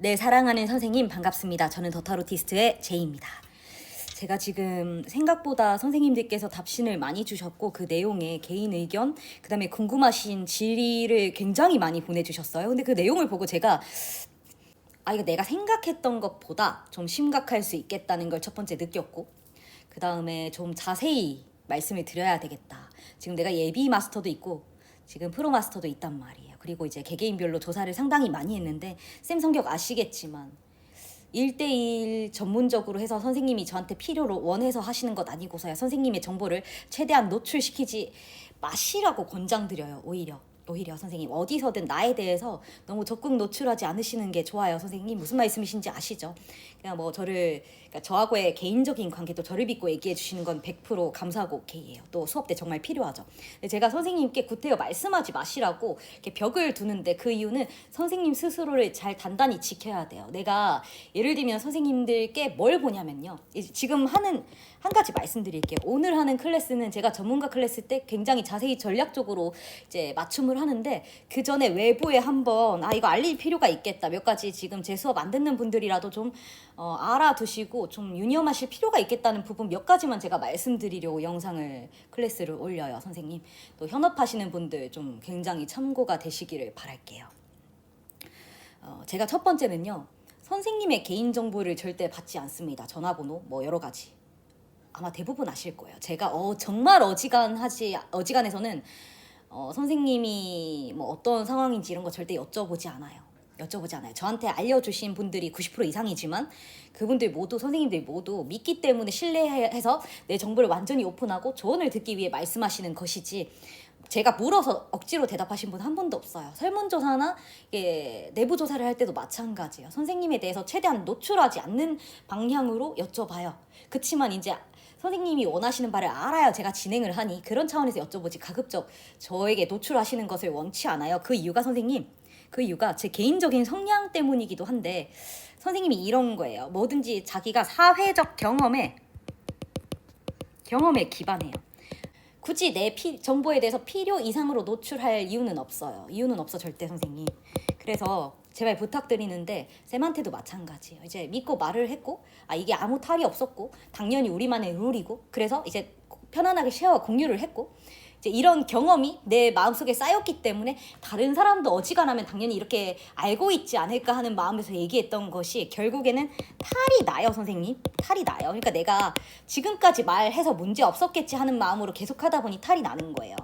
네, 사랑하는 선생님 반갑습니다. 저는 더타로티스트의 제이입니다. 제가 지금 생각보다 선생님들께서 답신을 많이 주셨고 그 내용에 개인 의견, 그다음에 궁금하신 질의를 굉장히 많이 보내주셨어요. 근데 그 내용을 보고 제가 이거 내가 생각했던 것보다 좀 심각할 수 있겠다는 걸 첫 번째 느꼈고, 그 다음에 좀 자세히 말씀을 드려야 되겠다. 지금 내가 예비 마스터도 있고 지금 프로 마스터도 있단 말이에요. 그리고 이제 개개인별로 조사를 상당히 많이 했는데 쌤 성격 아시겠지만 1대1 전문적으로 해서 선생님이 저한테 필요로 원해서 하시는 것 아니고서야 선생님의 정보를 최대한 노출시키지 마시라고 권장드려요. 오히려 선생님 어디서든 나에 대해서 너무 적극 노출하지 않으시는 게 좋아요. 선생님 무슨 말씀이신지 아시죠? 그냥 뭐 그러니까 저하고의 개인적인 관계도 저를 믿고 얘기해 주시는 건 100% 감사하고 오케이예요. 또 수업 때 정말 필요하죠. 근데 제가 선생님께 구태여 말씀하지 마시라고 이렇게 벽을 두는데 그 이유는 선생님 스스로를 잘 단단히 지켜야 돼요. 내가 예를 들면 선생님들께 뭘 보냐면요. 지금 하는 한 가지 말씀드릴게요. 오늘 하는 클래스는 제가 전문가 클래스 때 굉장히 자세히 전략적으로 이제 맞춤을 하는데 그 전에 외부에 한번 이거 알릴 필요가 있겠다. 몇 가지 지금 제 수업 안 듣는 분들이라도 좀 알아두시고 좀 유념하실 필요가 있겠다는 부분 몇 가지만 제가 말씀드리려고 영상을 클래스를 올려요. 선생님 또 현업하시는 분들 좀 굉장히 참고가 되시기를 바랄게요. 제가 첫 번째는요. 선생님의 개인정보를 절대 받지 않습니다. 전화번호 뭐 여러 가지. 아마 대부분 아실 거예요. 제가 정말 어지간해서는 선생님이 뭐 어떤 상황인지 이런 거 절대 여쭤보지 않아요. 저한테 알려주신 분들이 90% 이상이지만 그분들 모두 선생님들 모두 믿기 때문에 신뢰해서 내 정보를 완전히 오픈하고 조언을 듣기 위해 말씀하시는 것이지 제가 물어서 억지로 대답하신 분 한 번도 없어요. 설문조사나 내부 조사를 할 때도 마찬가지예요. 선생님에 대해서 최대한 노출하지 않는 방향으로 여쭤봐요. 그치만 이제 선생님이 원하시는 바를 알아야 제가 진행을 하니 그런 차원에서 여쭤보지 가급적 저에게 노출하시는 것을 원치 않아요. 그 이유가 제 개인적인 성향 때문이기도 한데 선생님이 이런 거예요. 뭐든지 자기가 사회적 경험에 기반해요. 굳이 내 정보에 대해서 필요 이상으로 노출할 이유는 없어요. 절대 선생님. 그래서 제발 부탁드리는데 쌤한테도 마찬가지예요. 이제 믿고 말을 했고 이게 아무 탈이 없었고 당연히 우리만의 룰이고 그래서 이제 편안하게 쉐어와 공유를 했고 이제 이런 경험이 내 마음속에 쌓였기 때문에 다른 사람도 어지간하면 당연히 이렇게 알고 있지 않을까 하는 마음에서 얘기했던 것이 결국에는 탈이 나요. 선생님 탈이 나요. 그러니까 내가 지금까지 말해서 문제 없었겠지 하는 마음으로 계속 하다 보니 탈이 나는 거예요.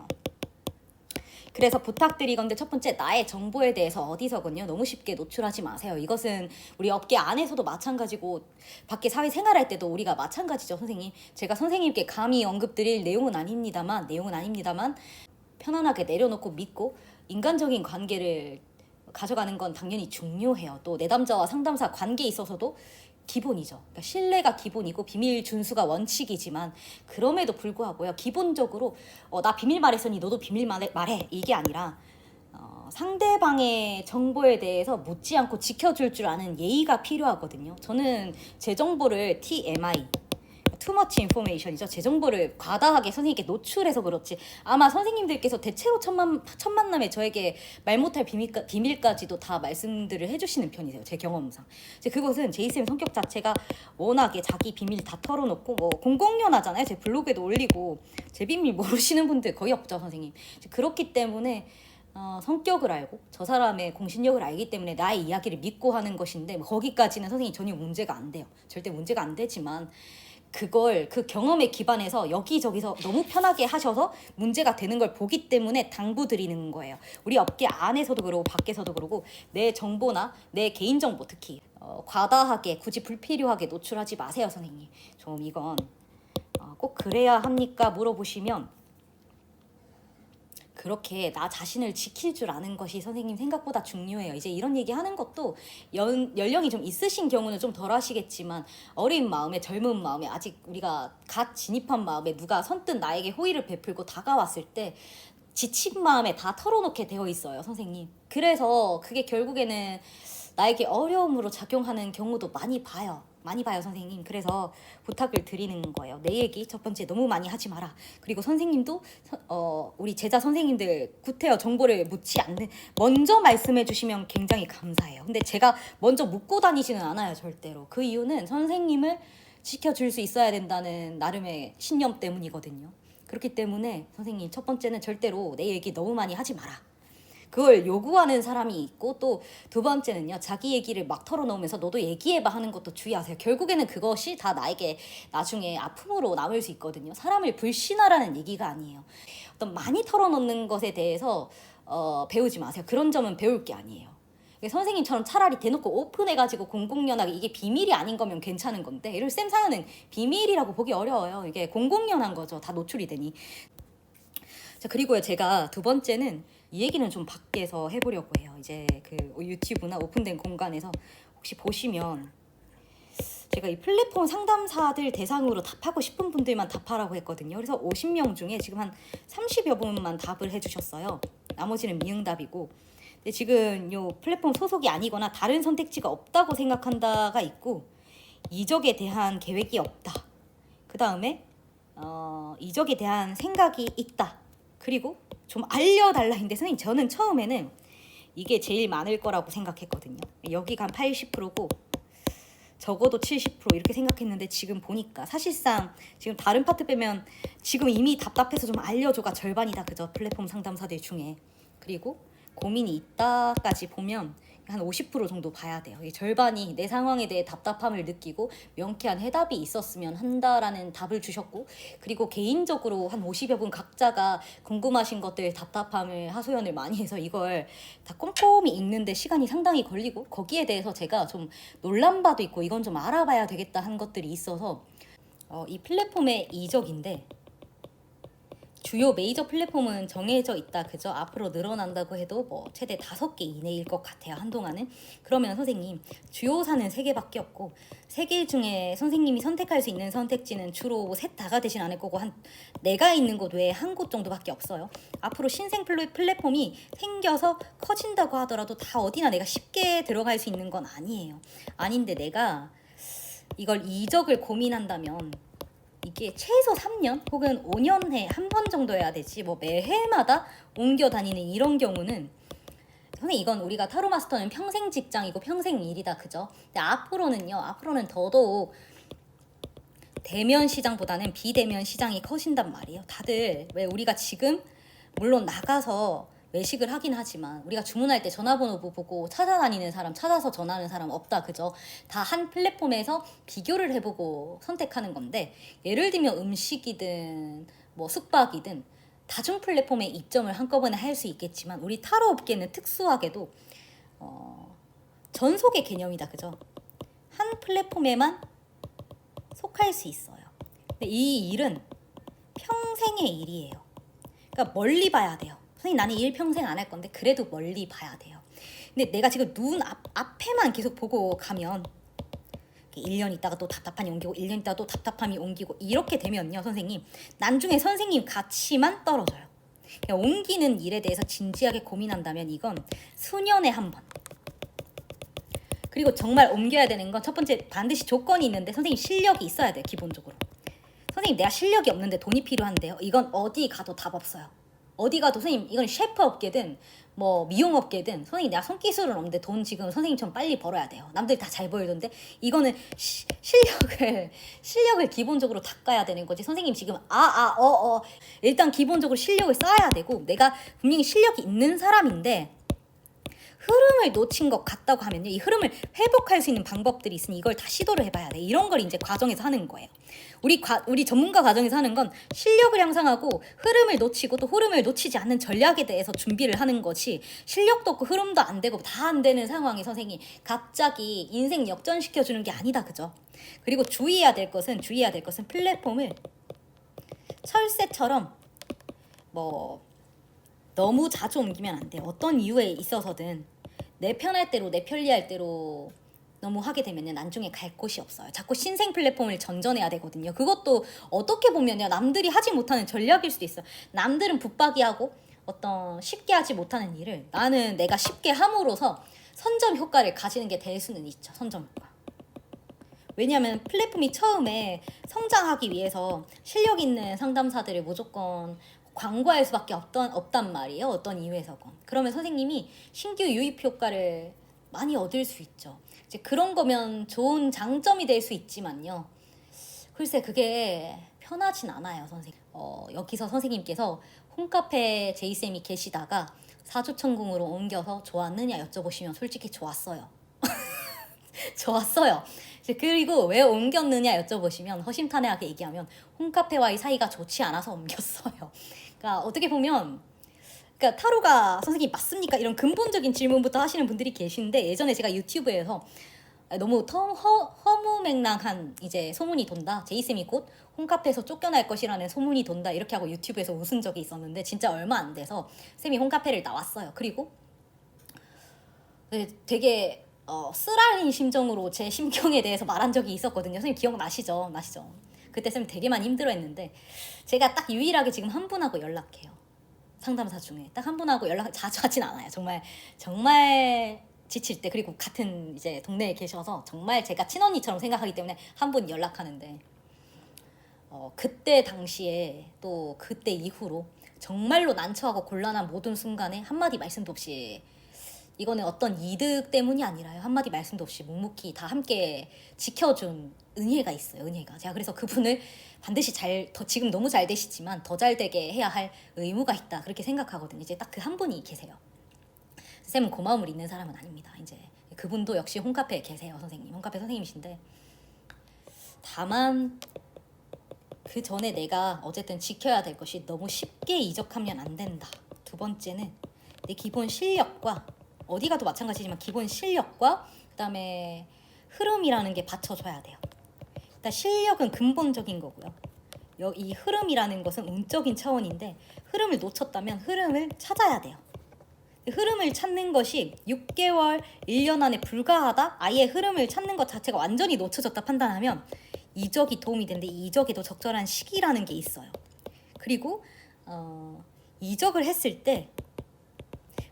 그래서 부탁드리건데 첫 번째 나의 정보에 대해서 어디서건요 너무 쉽게 노출하지 마세요. 이것은 우리 업계 안에서도 마찬가지고 밖에 사회생활할 때도 우리가 마찬가지죠. 선생님 제가 선생님께 감히 언급드릴 내용은 아닙니다만 편안하게 내려놓고 믿고 인간적인 관계를 가져가는 건 당연히 중요해요. 또 내담자와 상담사 관계에 있어서도 기본이죠. 그러니까 신뢰가 기본이고 비밀 준수가 원칙이지만 그럼에도 불구하고요. 기본적으로 나 비밀 말했으니 너도 비밀 말해 이게 아니라 상대방의 정보에 대해서 묻지 않고 지켜줄 줄 아는 예의가 필요하거든요. 저는 제 정보를 TMI too much information이죠. 제 정보를 과다하게 선생님께 노출해서 그렇지 아마 선생님들께서 대체로 첫 만남에 저에게 말 못할 비밀까지도 다 말씀들을 해주시는 편이세요. 제 경험상. 그것은 제이쌤 성격 자체가 워낙에 자기 비밀 다 털어놓고 뭐 공공연하잖아요. 제 블로그에도 올리고 제 비밀 모르시는 분들 거의 없죠. 선생님. 그렇기 때문에 성격을 알고 저 사람의 공신력을 알기 때문에 나의 이야기를 믿고 하는 것인데 거기까지는 선생님 전혀 문제가 안 돼요. 절대 문제가 안 되지만 그걸 그 경험에 기반해서 여기저기서 너무 편하게 하셔서 문제가 되는 걸 보기 때문에 당부드리는 거예요. 우리 업계 안에서도 그러고 밖에서도 그러고 내 정보나 내 개인정보 특히 과다하게 굳이 불필요하게 노출하지 마세요. 선생님 좀 이건 꼭 그래야 합니까 물어보시면 그렇게 나 자신을 지킬 줄 아는 것이 선생님 생각보다 중요해요. 이제 이런 얘기 하는 것도 연령이 좀 있으신 경우는 좀 덜 하시겠지만 어린 마음에 젊은 마음에 아직 우리가 갓 진입한 마음에 누가 선뜻 나에게 호의를 베풀고 다가왔을 때 지친 마음에 다 털어놓게 되어 있어요. 선생님. 그래서 그게 결국에는 나에게 어려움으로 작용하는 경우도 많이 봐요. 많이 봐요 선생님. 그래서 부탁을 드리는 거예요. 내 얘기 첫 번째 너무 많이 하지 마라. 그리고 선생님도 우리 제자 선생님들 구태여 정보를 묻지 않는 먼저 말씀해 주시면 굉장히 감사해요. 근데 제가 먼저 묻고 다니지는 않아요 절대로. 그 이유는 선생님을 지켜줄 수 있어야 된다는 나름의 신념 때문이거든요. 그렇기 때문에 선생님 첫 번째는 절대로 내 얘기 너무 많이 하지 마라. 그걸 요구하는 사람이 있고, 또 두 번째는요, 자기 얘기를 막 털어놓으면서 너도 얘기해봐 하는 것도 주의하세요. 결국에는 그것이 다 나에게 나중에 아픔으로 남을 수 있거든요. 사람을 불신하라는 얘기가 아니에요. 어떤 많이 털어놓는 것에 대해서 배우지 마세요. 그런 점은 배울 게 아니에요. 선생님처럼 차라리 대놓고 오픈해가지고 공공연하게, 이게 비밀이 아닌 거면 괜찮은 건데, 이를 쌤 사연은 비밀이라고 보기 어려워요. 이게 공공연한 거죠. 다 노출이 되니. 자, 그리고요, 제가 두 번째는 이 얘기는 좀 밖에서 해보려고 해요. 이제 그 유튜브나 오픈된 공간에서 혹시 보시면 제가 이 플랫폼 상담사들 대상으로 답하고 싶은 분들만 답하라고 했거든요. 그래서 50명 중에 지금 한 30여 분만 답을 해주셨어요. 나머지는 미응답이고. 근데 지금 요 플랫폼 소속이 아니거나 다른 선택지가 없다고 생각한다가 있고, 이적에 대한 계획이 없다. 그 다음에 이적에 대한 생각이 있다. 그리고 좀 알려달라인데, 선생님 저는 처음에는 이게 제일 많을 거라고 생각했거든요. 여기가 한 80%고 적어도 70% 이렇게 생각했는데, 지금 보니까 사실상 지금 다른 파트 빼면 지금 이미 답답해서 좀 알려줘가 절반이다. 그죠? 플랫폼 상담사들 중에. 그리고 고민이 있다까지 보면 한 50% 정도 봐야 돼요. 이 절반이 내 상황에 대해 답답함을 느끼고 명쾌한 해답이 있었으면 한다라는 답을 주셨고, 그리고 개인적으로 한 50여 분 각자가 궁금하신 것들, 답답함을 하소연을 많이 해서 이걸 다 꼼꼼히 읽는데 시간이 상당히 걸리고, 거기에 대해서 제가 좀 놀란 바도 있고 이건 좀 알아봐야 되겠다 한 것들이 있어서 이 플랫폼의 이적인데, 주요 메이저 플랫폼은 정해져 있다. 그죠? 앞으로 늘어난다고 해도 뭐 최대 5개 이내일 것 같아요. 한동안은. 그러면 선생님, 주요사는 3개밖에 없고, 3개 중에 선생님이 선택할 수 있는 선택지는 주로 셋 다가 되진 않을 거고, 한 내가 있는 곳 외에 한 곳 정도밖에 없어요. 앞으로 신생 플랫폼이 생겨서 커진다고 하더라도 다 어디나 내가 쉽게 들어갈 수 있는 건 아니에요. 아닌데 내가 이걸 이적을 고민한다면 이게 최소 3년 혹은 5년에 한 번 정도 해야 되지, 뭐 매해마다 옮겨 다니는 이런 경우는, 선생님 이건 우리가 타로 마스터는 평생 직장이고 평생 일이다. 그죠? 근데 앞으로는 더더욱 대면 시장보다는 비대면 시장이 커진단 말이에요. 다들 왜 우리가 지금 물론 나가서 외식을 하긴 하지만 우리가 주문할 때 전화번호 보고 찾아다니는 사람, 찾아서 전화하는 사람 없다. 그죠? 다 한 플랫폼에서 비교를 해보고 선택하는 건데, 예를 들면 음식이든 뭐 숙박이든 다중 플랫폼에 입점을 한꺼번에 할 수 있겠지만, 우리 타로 업계는 특수하게도 전속의 개념이다. 그죠? 한 플랫폼에만 속할 수 있어요. 근데 이 일은 평생의 일이에요. 그러니까 멀리 봐야 돼요. 선생님 나는 일 평생 안 할 건데 그래도 멀리 봐야 돼요. 근데 내가 지금 눈 앞에만 계속 보고 가면 1년 있다가 또 답답함이 옮기고 1년 있다가 또 답답함이 옮기고 이렇게 되면요, 선생님 나중에 선생님 가치만 떨어져요. 그냥 옮기는 일에 대해서 진지하게 고민한다면 이건 수년에 한 번. 그리고 정말 옮겨야 되는 건 첫 번째, 반드시 조건이 있는데 선생님 실력이 있어야 돼요. 기본적으로. 선생님 내가 실력이 없는데 돈이 필요한데요, 이건 어디 가도 답 없어요. 어디 가도 선생님 이건 셰프 업계든 뭐 미용 업계든 선생님 내가 손기술은 없는데 돈 지금 선생님처럼 빨리 벌어야 돼요. 남들이 다 잘 벌던데 이거는 실력을 기본적으로 닦아야 되는 거지. 선생님 지금 일단 기본적으로 실력을 쌓아야 되고, 내가 분명히 실력이 있는 사람인데 흐름을 놓친 것 같다고 하면요, 이 흐름을 회복할 수 있는 방법들이 있으니 이걸 다 시도를 해봐야 돼. 이런 걸 이제 과정에서 하는 거예요. 우리 전문가 과정에서 하는 건 실력을 향상하고 흐름을 놓치고 또 흐름을 놓치지 않는 전략에 대해서 준비를 하는 거지, 실력도 없고 흐름도 안 되고 다 안 되는 상황에 선생님이 갑자기 인생 역전시켜주는 게 아니다. 그죠? 그리고 주의해야 될 것은 플랫폼을 철새처럼 뭐 너무 자주 옮기면 안 돼요. 어떤 이유에 있어서든 내 편할 대로, 내 편리할 대로 너무 하게 되면 나중에 갈 곳이 없어요. 자꾸 신생 플랫폼을 전전해야 되거든요. 그것도 어떻게 보면 남들이 하지 못하는 전략일 수도 있어요. 남들은 붙박이하고 어떤 쉽게 하지 못하는 일을 나는 내가 쉽게 함으로써 선점 효과를 가지는 게 될 수는 있죠. 선점 효과. 왜냐하면 플랫폼이 처음에 성장하기 위해서 실력 있는 상담사들을 무조건 광고할 수밖에 없단 말이에요. 어떤 이유에서건. 그러면 선생님이 신규 유입 효과를 많이 얻을 수 있죠. 이제 그런 거면 좋은 장점이 될 수 있지만요. 글쎄 그게 편하진 않아요, 선생님. 여기서 선생님께서 홈카페 제이쌤이 계시다가 사주천궁으로 옮겨서 좋았느냐 여쭤보시면 솔직히 좋았어요. 좋았어요. 그리고 왜 옮겼느냐 여쭤보시면 허심탄회하게 얘기하면 홈카페와의 사이가 좋지 않아서 옮겼어요. 그러니까 어떻게 보면 그러니까 타로가 선생님 맞습니까? 이런 근본적인 질문부터 하시는 분들이 계신데 예전에 제가 유튜브에서 너무 허무맹랑한 이제 소문이 돈다. 제이쌤이 곧 홈카페에서 쫓겨날 것이라는 소문이 돈다. 이렇게 하고 유튜브에서 웃은 적이 있었는데 진짜 얼마 안 돼서 쌤이 홈카페를 나왔어요. 그리고 되게 쓰라린 심정으로 제 심경에 대해서 말한 적이 있었거든요. 선생님 기억나시죠? 그때 쌤 되게 많이 힘들어했는데 제가 딱 유일하게 지금 한 분하고 연락해요. 상담사 중에 딱 한 분하고 연락 자주 하진 않아요. 정말 지칠 때. 그리고 같은 이제 동네에 계셔서 정말 제가 친언니처럼 생각하기 때문에 한 분 연락하는데 그때 당시에 또 그때 이후로 정말로 난처하고 곤란한 모든 순간에 한마디 말씀도 없이 이거는 어떤 이득 때문이 아니라요. 한마디 말씀도 없이 묵묵히 다 함께 지켜준 은혜가 있어요. 은혜가. 제가 그래서 그분을 반드시 지금 너무 잘 되시지만 더 잘 되게 해야 할 의무가 있다. 그렇게 생각하거든요. 이제 딱 그 한 분이 계세요. 쌤은 고마움을 잊는 사람은 아닙니다. 이제 그분도 역시 홈카페에 계세요. 선생님. 홈카페 선생님이신데 다만 그 전에 내가 어쨌든 지켜야 될 것이 너무 쉽게 이적하면 안 된다. 두 번째는 내 기본 실력과 어디 가도 마찬가지지만 기본 실력과 그다음에 흐름이라는 게 받쳐줘야 돼요. 일단 실력은 근본적인 거고요. 이 흐름이라는 것은 운적인 차원인데 흐름을 놓쳤다면 흐름을 찾아야 돼요. 흐름을 찾는 것이 6개월, 1년 안에 불가하다? 아예 흐름을 찾는 것 자체가 완전히 놓쳐졌다 판단하면 이적이 도움이 되는데 이적에도 적절한 시기라는 게 있어요. 그리고 이적을 했을 때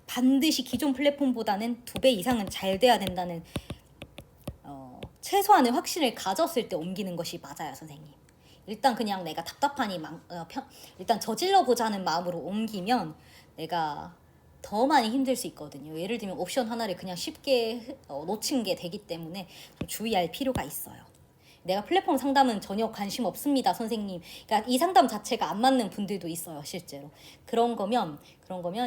반드시 기존 플랫폼보다는 2배 이상은 잘 돼야 된다는 최소한의 확신을 가졌을 때 옮기는 것이 맞아요, 선생님. 일단 그냥 내가 답답하니 일단 저질러 보자는 마음으로 옮기면 내가 더 많이 힘들 수 있거든요. 예를 들면 옵션 하나를 그냥 쉽게 놓친 게 되기 때문에 좀 주의할 필요가 있어요. 내가 플랫폼 상담은 전혀 관심 없습니다, 선생님. 그러니까 이 상담 자체가 안 맞는 분들도 있어요, 실제로. 그런 거면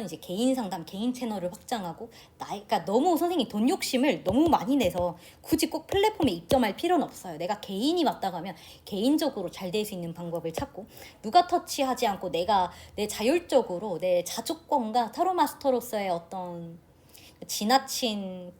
이제 개인 상담, 개인 채널을 확장하고 그러니까 너무 선생님 돈 욕심을 너무 많이 내서 굳이 꼭 플랫폼에 입점할 필요는 없어요. 내가 개인이 맞다고 하면 개인적으로 잘 될 수 있는 방법을 찾고 누가 터치하지 않고 내가 내 자율적으로 내 자주권과 타로 마스터로서의 어떤 지나친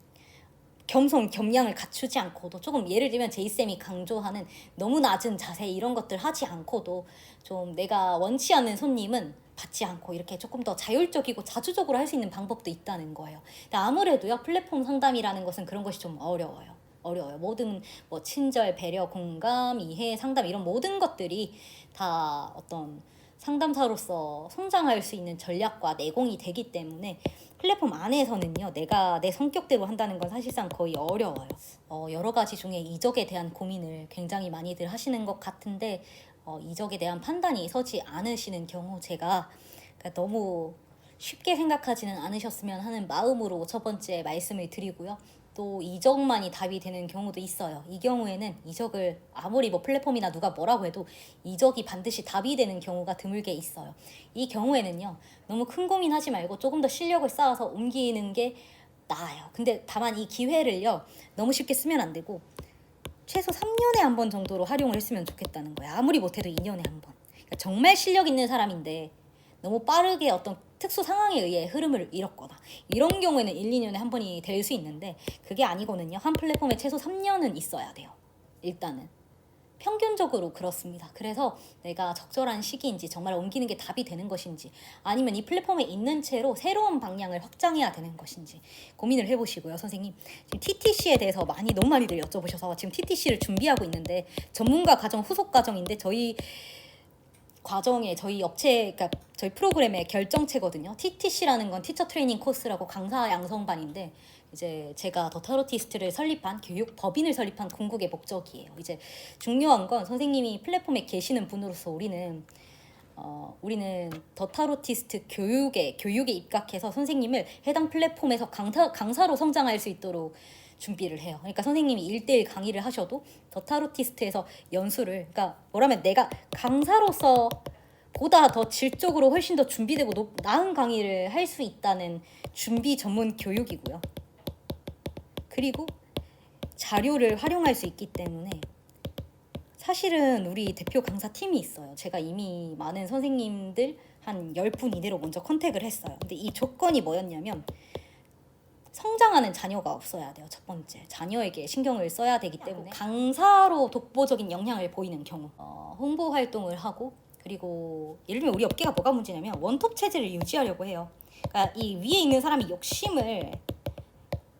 겸손, 겸양을 갖추지 않고도 조금 예를 들면 제이쌤이 강조하는 너무 낮은 자세 이런 것들 하지 않고도 좀 내가 원치 않는 손님은 받지 않고 이렇게 조금 더 자율적이고 자주적으로 할 수 있는 방법도 있다는 거예요. 근데 아무래도요 플랫폼 상담이라는 것은 그런 것이 좀 어려워요. 모든 뭐 친절, 배려, 공감, 이해, 상담 이런 모든 것들이 다 어떤 상담사로서 성장할 수 있는 전략과 내공이 되기 때문에 플랫폼 안에서는요 내가 내 성격대로 한다는 건 사실상 거의 어려워요. 여러 가지 중에 이적에 대한 고민을 굉장히 많이들 하시는 것 같은데 이적에 대한 판단이 서지 않으시는 경우 제가 그러니까 너무 쉽게 생각하지는 않으셨으면 하는 마음으로 첫 번째 말씀을 드리고요. 또 이적만이 답이 되는 경우도 있어요. 이 경우에는 이적을 아무리 뭐 플랫폼이나 누가 뭐라고 해도 이적이 반드시 답이 되는 경우가 드물게 있어요. 이 경우에는요 너무 큰 고민하지 말고 조금 더 실력을 쌓아서 옮기는 게 나아요. 근데 다만 이 기회를요 너무 쉽게 쓰면 안 되고 최소 3년에 한 번 정도로 활용을 했으면 좋겠다는 거예요. 아무리 못해도 2년에 한 번. 그러니까 정말 실력 있는 사람인데 너무 빠르게 어떤 특수 상황에 의해 흐름을 잃었거나 이런 경우에는 1, 2년에 한 번이 될 수 있는데 그게 아니거든요. 한 플랫폼에 최소 3년은 있어야 돼요. 일단은. 평균적으로 그렇습니다. 그래서 내가 적절한 시기인지 정말 옮기는 게 답이 되는 것인지 아니면 이 플랫폼에 있는 채로 새로운 방향을 확장해야 되는 것인지 고민을 해보시고요. 선생님 지금 TTC에 대해서 너무 많이들 여쭤보셔서 지금 TTC를 준비하고 있는데 전문가 과정 후속 과정인데 저희 과정에 저희 업체 그러니까 저희 프로그램의 결정체거든요. TTC라는 건 티처 트레이닝 코스라고 강사 양성반인데 이제 제가 더 타로티스트를 설립한 교육 법인을 설립한 궁극의 목적이에요. 이제 중요한 건 선생님이 플랫폼에 계시는 분으로서 우리는 더 타로티스트 교육에 입각해서 선생님을 해당 플랫폼에서 강사로 성장할 수 있도록 준비를 해요. 그러니까 선생님이 1대1 강의를 하셔도 더 타로티스트에서 연수를, 그러니까 뭐라면 내가 강사로서 보다 더 질적으로 훨씬 더 준비되고 나은 강의를 할 수 있다는 준비 전문 교육이고요. 그리고 자료를 활용할 수 있기 때문에 사실은 우리 대표 강사 팀이 있어요. 제가 이미 많은 선생님들 한 10분 이내로 먼저 컨택을 했어요. 근데 이 조건이 뭐였냐면 성장하는 자녀가 없어야 돼요. 첫 번째, 자녀에게 신경을 써야 되기 때문에 강사로 독보적인 역량을 보이는 경우 홍보 활동을 하고, 그리고 예를 들면 우리 업계가 뭐가 문제냐면 원톱 체제를 유지하려고 해요. 그러니까 이 위에 있는 사람이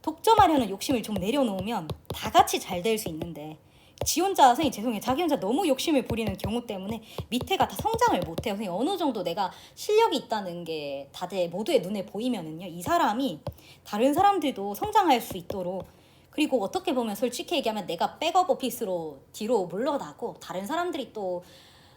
독점하려는 욕심을 좀 내려놓으면 다 같이 잘 될 수 있는데, 지 혼자, 선생님 죄송해요, 자기 혼자 너무 욕심을 부리는 경우 때문에 밑에가 다 성장을 못해요. 선생님 어느 정도 내가 실력이 있다는 게 다들 모두의 눈에 보이면은요, 이 사람이 다른 사람들도 성장할 수 있도록, 그리고 어떻게 보면 솔직히 얘기하면 내가 백업 오피스로 뒤로 물러나고 다른 사람들이 또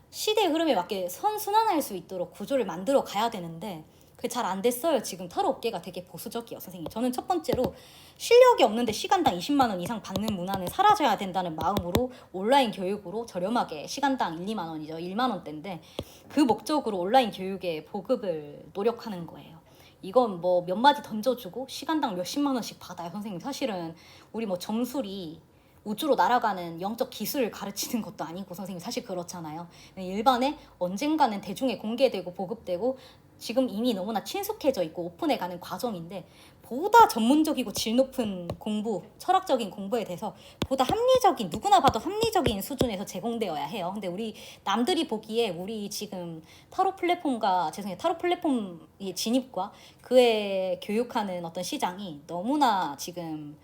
시대의 흐름에 맞게 선순환할 수 있도록 구조를 만들어 가야 되는데 그게 잘 안 됐어요. 지금 타로 업계가 되게 보수적이에요, 선생님. 저는 첫 번째로 실력이 없는데 시간당 20만 원 이상 받는 문화는 사라져야 된다는 마음으로 온라인 교육으로 저렴하게 시간당 1, 2만 원이죠. 1만 원대인데 그 목적으로 온라인 교육의 보급을 노력하는 거예요. 이건 뭐 몇 마디 던져주고 시간당 몇십만 원씩 받아요, 선생님. 사실은 우리 뭐 점술이 우주로 날아가는 영적 기술을 가르치는 것도 아니고 선생님 사실 그렇잖아요. 일반에 언젠가는 대중에 공개되고 보급되고 지금 이미 너무나 친숙해져 있고 오픈해 가는 과정인데, 보다 전문적이고 질 높은 공부, 철학적인 공부에 대해서 보다 합리적인, 누구나 봐도 합리적인 수준에서 제공되어야 해요. 근데 우리 남들이 보기에 우리 지금 타로 플랫폼의 진입과 그에 교육하는 어떤 시장이 너무나 지금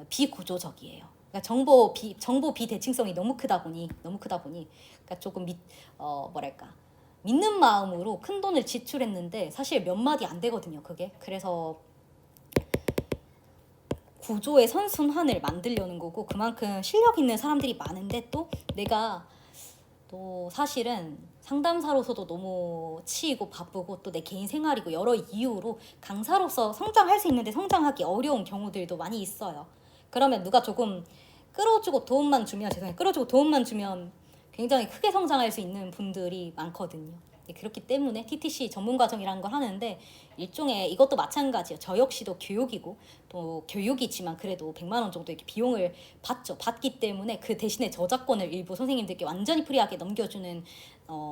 비구조적이에요. 그러니까 정보 비대칭성이 너무 크다 보니 그러니까 조금 믿는 마음으로 큰 돈을 지출했는데 사실 몇 마디 안 되거든요, 그게. 그래서 구조의 선순환을 만들려는 거고, 그만큼 실력 있는 사람들이 많은데 또 내가 또 사실은 상담사로서도 너무 치이고 바쁘고 또 내 개인 생활이고 여러 이유로 강사로서 성장할 수 있는데 성장하기 어려운 경우들도 많이 있어요. 그러면 누가 조금 끌어주고 도움만 주면 굉장히 크게 성장할 수 있는 분들이 많거든요. 그렇기 때문에 TTC 전문 과정이라는 걸 하는데 일종의 이것도 마찬가지예요. 저 역시도 교육이고 또 교육이지만 그래도 100만 원 정도 이렇게 비용을 받기 때문에 그 대신에 저작권을 일부 선생님들께 완전히 프리하게 넘겨주는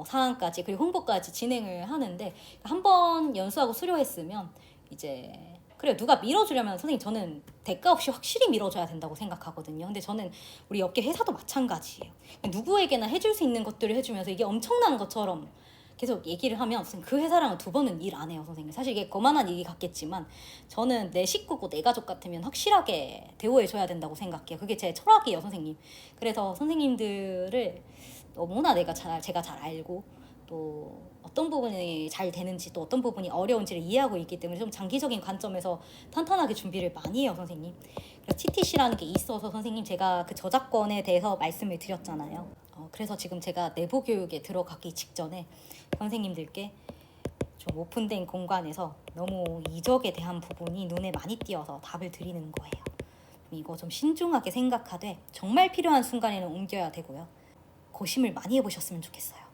상황까지, 그리고 홍보까지 진행을 하는데, 한번 연수하고 수료했으면 이제 그래요. 누가 밀어주려면 선생님 저는 대가 없이 확실히 밀어줘야 된다고 생각하거든요. 근데 저는 우리 업계 회사도 마찬가지예요. 누구에게나 해줄 수 있는 것들을 해주면서 이게 엄청난 것처럼 계속 얘기를 하면 선생님 그 회사랑은 2번은 일 안 해요, 선생님. 사실 이게 거만한 얘기 같겠지만 저는 내 식구고 내 가족 같으면 확실하게 대우해줘야 된다고 생각해요. 그게 제 철학이에요, 선생님. 그래서 선생님들을 너무나 제가 잘 알고 또 어떤 부분이 잘 되는지 또 어떤 부분이 어려운지를 이해하고 있기 때문에 좀 장기적인 관점에서 탄탄하게 준비를 많이 해요, 선생님. 그래서 TTC라는 게 있어서 선생님 제가 그 저작권에 대해서 말씀을 드렸잖아요. 그래서 지금 제가 내부 교육에 들어가기 직전에 선생님들께 좀 오픈된 공간에서 너무 이적에 대한 부분이 눈에 많이 띄어서 답을 드리는 거예요. 이거 좀 신중하게 생각하되 정말 필요한 순간에는 옮겨야 되고요. 고심을 많이 해보셨으면 좋겠어요.